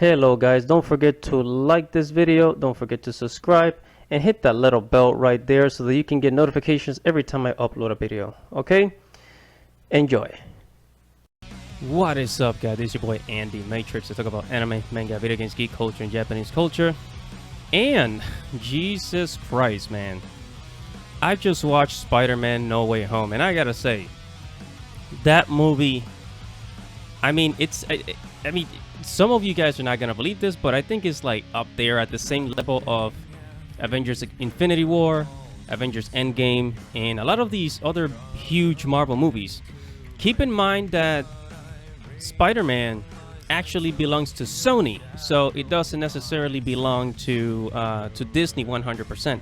Hello guys, don't forget to like this video, don't forget to subscribe, and hit that little bell right there so that you can get notifications every time I upload a video. Okay? Enjoy. What is up guys, this is your boy Andy Matrix to talk about anime, manga, video games, geek culture, and Japanese culture. And, Jesus Christ man, I just watched Spider-Man No Way Home, and I gotta say, that movie, I mean, some of you guys are not gonna believe this, but I think it's like up there at the same level of Avengers Infinity War, Avengers Endgame, and a lot of these other huge Marvel movies. Keep in mind that Spider-Man actually belongs to Sony, so it doesn't necessarily belong to Disney 100%.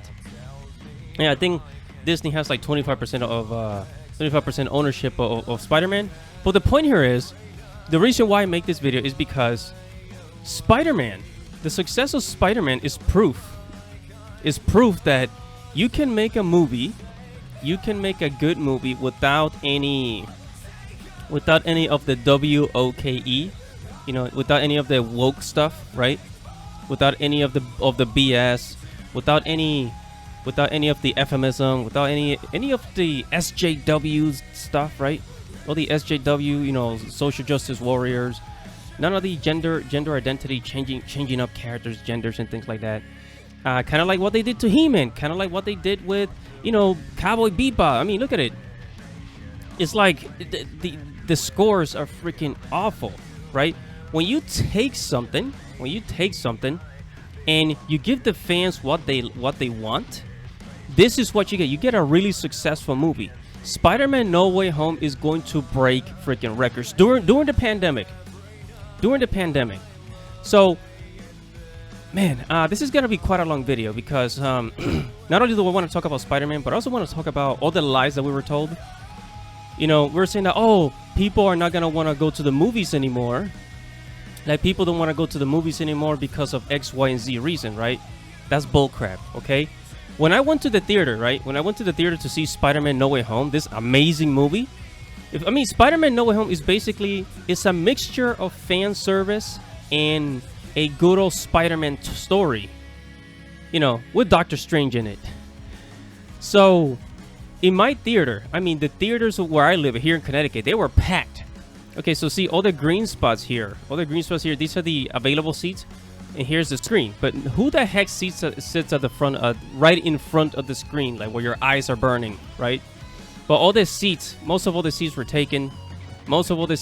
Yeah, I think Disney has like 25% of 25% ownership of Spider-Man. But the point here is, the reason why I make this video is because Spider-Man, the success of Spider-Man is proof that you can make a movie, you can make a good movie without any of the WOKE, you know, without any of the woke stuff, right? Without any of the BS, without any of the euphemism, without any of the SJW stuff, right? All the SJW, you know, social justice warriors, none of the gender identity changing up characters, genders, and things like that. Kind of like what they did to He-Man, kind of like what they did with, you know, Cowboy Bebop. I mean, look at it. It's like the scores are freaking awful, right? When you take something, and you give the fans what they want, this is what you get. You get a really successful movie. Spider-Man No Way Home is going to break freaking records during the pandemic. So, man, this is gonna be quite a long video because not only do I want to talk about Spider-Man, but I also want to talk about all the lies that we were told. You know, we're saying that, oh, people are not gonna want to go to the movies anymore. Like, people don't want to go to the movies anymore because of X, Y, and Z reason, right? That's bullcrap, okay? When I went to the theater, right? When I went to the theater to see Spider-Man No Way Home, this amazing movie. Spider-Man No Way Home is basically, it's a mixture of fan service and a good old Spider-Man story. You know, with Doctor Strange in it. So, in my theater, the theaters where I live here in Connecticut, they were packed. Okay, so see all the green spots here. These are the available seats. And here's the screen. But who the heck sits at the front, right in front of the screen, like where your eyes are burning, right? But all the seats, most of all the seats were taken. On this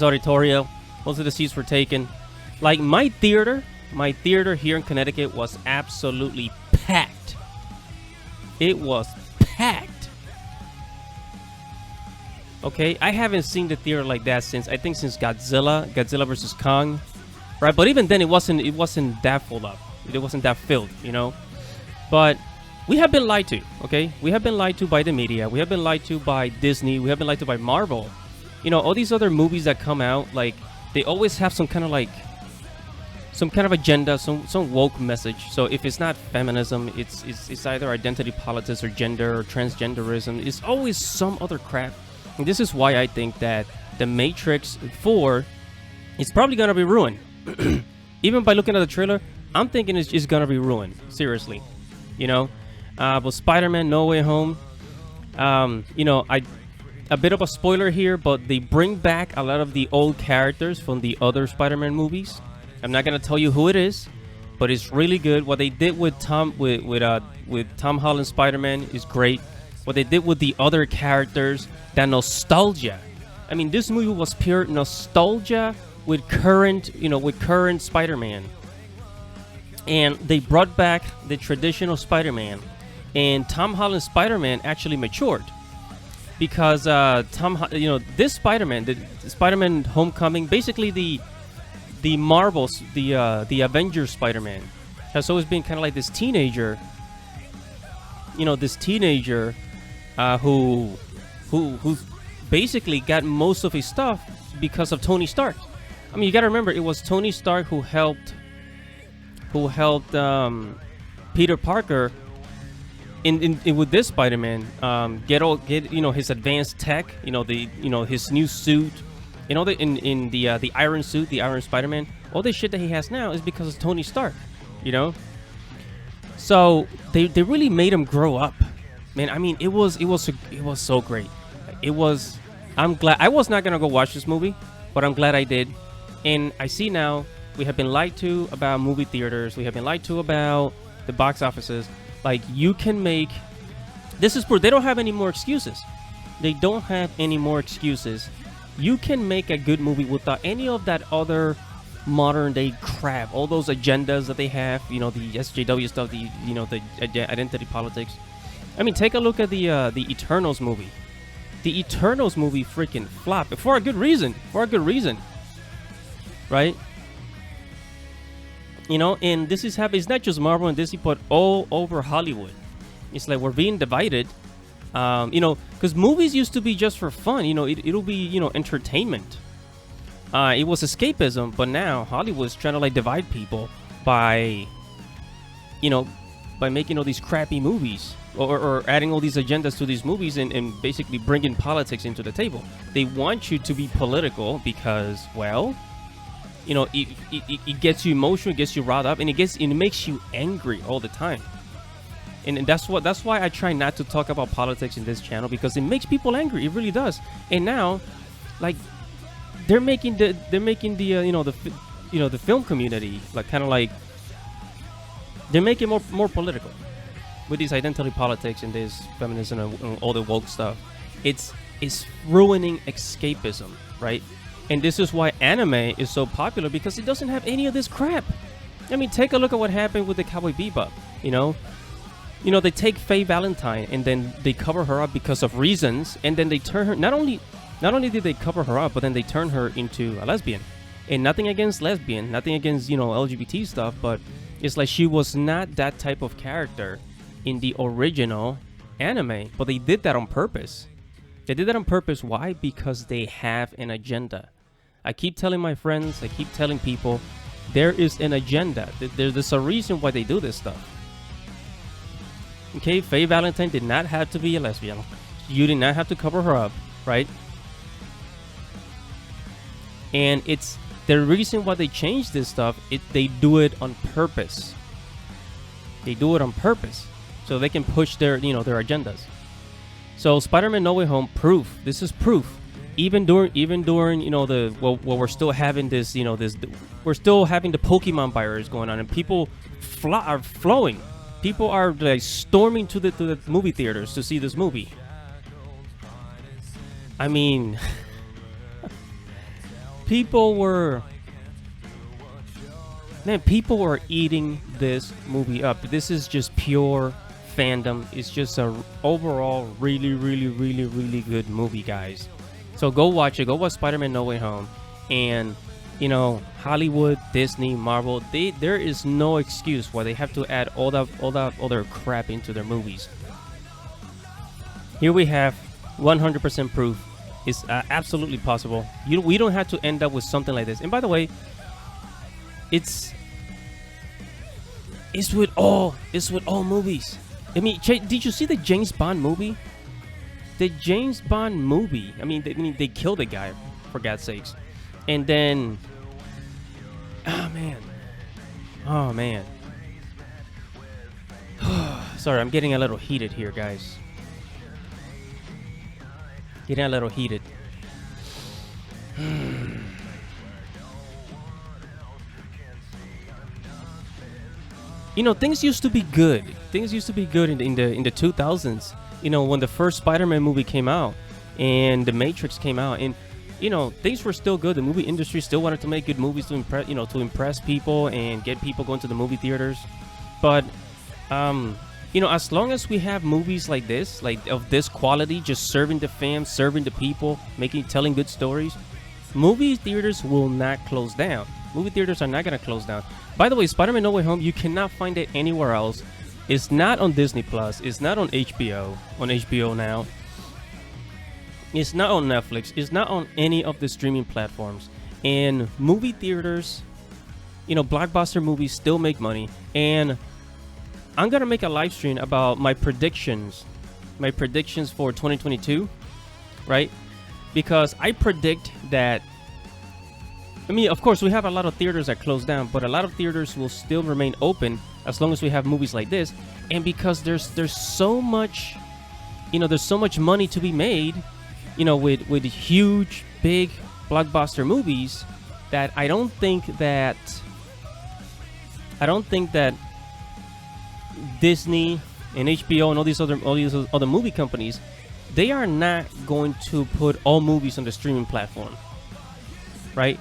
auditorium. Most of the seats were taken. Like my theater here in Connecticut was absolutely packed. It was packed. Okay, I haven't seen the theater like that since Godzilla vs. Kong, right? But even then, it wasn't that full up. It wasn't that filled, you know. But we have been lied to. Okay, we have been lied to by the media. We have been lied to by Disney. We have been lied to by Marvel. You know, all these other movies that come out, like they always have some kind of agenda, some woke message. So if it's not feminism, it's either identity politics or gender or transgenderism. It's always some other crap. And this is why I think that The Matrix 4 is probably going to be ruined. Even by looking at the trailer, I'm thinking it's going to be ruined. Seriously. You know? But Spider-Man No Way Home, you know, a bit of a spoiler here, but they bring back a lot of the old characters from the other Spider-Man movies. I'm not going to tell you who it is, but it's really good. What they did with Tom Holland Spider-Man is great. What they did with the other characters, that nostalgia. I mean, this movie was pure nostalgia with current Spider-Man. And they brought back the traditional Spider-Man. And Tom Holland's Spider-Man actually matured. Because this Spider-Man, the Spider-Man Homecoming, basically the Marvels, the Avengers Spider-Man, has always been kind of like this teenager. You know, this teenager who basically got most of his stuff because of Tony Stark. I mean, you gotta remember, it was Tony Stark who helped Peter Parker in with this Spider-Man get his advanced tech, his new suit, You know, in the Iron Suit, the Iron Spider-Man, all the shit that he has now is because of Tony Stark. You know, so they really made him grow up, man. I mean, it was so great. It was. I'm glad I was not gonna go watch this movie, but I'm glad I did. And I see now we have been lied to about movie theaters. We have been lied to about the box offices. Like, you can make. This is proof. They don't have any more excuses. They don't have any more excuses. You can make a good movie without any of that other modern day crap, all those agendas that they have, you know, the SJW stuff, the identity politics. I mean, take a look at the Eternals movie. The Eternals movie freaking flopped for a good reason. Right? You know, and this is happening. It's not just Marvel and Disney, but all over Hollywood. It's like we're being divided. You know, because movies used to be just for fun. You know, it'll be, you know, entertainment. It was escapism, but now Hollywood's trying to like divide people by, you know, by making all these crappy movies or adding all these agendas to these movies and basically bringing politics into the table. They want you to be political because, well, you know, it gets you emotional, it gets you riled up, and it makes you angry all the time. And that's why I try not to talk about politics in this channel, because it makes people angry. It really does. And now, like, they're making the the film community like kind of like they're making more political with these identity politics and this feminism and all the woke stuff. It's ruining escapism, right? And this is why anime is so popular, because it doesn't have any of this crap. I mean, take a look at what happened with the Cowboy Bebop. You know, they take Faye Valentine and then they cover her up because of reasons, and then they turn her. Not only did they cover her up, but then they turn her into a lesbian. And nothing against lesbian, nothing against, you know, LGBT stuff, but it's like she was not that type of character in the original anime. But they did that on purpose. They did that on purpose. Why? Because they have an agenda. I keep telling my friends, I keep telling people, there is an agenda. There's a reason why they do this stuff. Okay, Faye Valentine did not have to be a lesbian. You did not have to cover her up, right? And it's the reason why they change this stuff. They do it on purpose. They do it on purpose so they can push their agendas. So Spider-Man No Way Home, proof. This is proof. Even during we're still having this, we're still having the Pokemon virus going on, and people are flowing. People are like storming to the movie theaters to see this movie. I mean, people were eating this movie up. This is just pure fandom. It's just a overall really, really, really, really good movie, guys. So go watch it. Go watch Spider-Man No Way Home. And, you know, Hollywood, Disney, Marvel, there is no excuse why they have to add all that other crap into their movies. Here we have 100% proof. It's absolutely possible. We don't have to end up with something like this. And by the way, it's with all movies. I mean, did you see the James Bond movie? The James Bond movie. I mean, they killed the guy, for God's sakes. And then, oh man. Sorry, I'm getting a little heated here, guys. Getting a little heated. You know, things used to be good. Things used to be good in the 2000s. You know, when the first Spider-Man movie came out and The Matrix came out, and you know, things were still good. The movie industry still wanted to make good movies to impress people and get people going to the movie theaters. But you know, as long as we have movies like this, like of this quality, just serving the fans, serving the people, telling good stories, movie theaters will not close down. Movie theaters are not going to close down. By the way, Spider-Man No Way Home, you cannot find it anywhere else. It's not on Disney Plus. It's not on HBO. On HBO now. It's not on Netflix. It's not on any of the streaming platforms. And movie theaters, you know, blockbuster movies still make money. And I'm gonna make a live stream about my predictions for 2022, right? Because I predict that I mean, of course, we have a lot of theaters that close down, but a lot of theaters will still remain open as long as we have movies like this. And because there's so much, there's so much money to be made, with huge, big blockbuster movies, that I don't think that Disney and HBO and all these other movie companies, they are not going to put all movies on the streaming platform, right?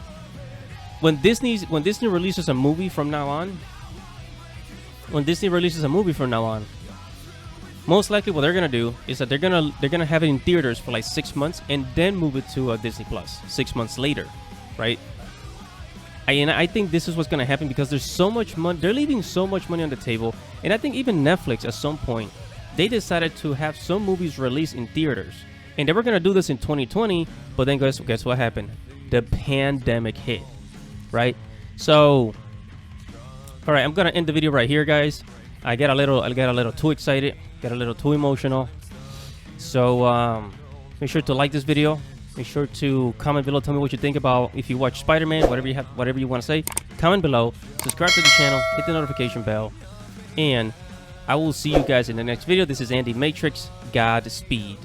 When Disney releases a movie from now on, most likely what they're gonna do is that they're gonna have it in theaters for like 6 months and then move it to Disney Plus 6 months later, right? I think this is what's gonna happen because there's so much money. They're leaving so much money on the table, and I think even Netflix at some point they decided to have some movies released in theaters, and they were gonna do this in 2020, but then guess what happened? The pandemic hit, right? So, all right, I'm gonna end the video right here, guys. I got a little too excited, got a little too emotional. So make sure to like this video. Make sure to comment below. Tell me what you think about if you watch Spider-Man, whatever you want to say. Comment below. Subscribe to the channel. Hit the notification bell. And I will see you guys in the next video. This is Andy Matrix. Godspeed.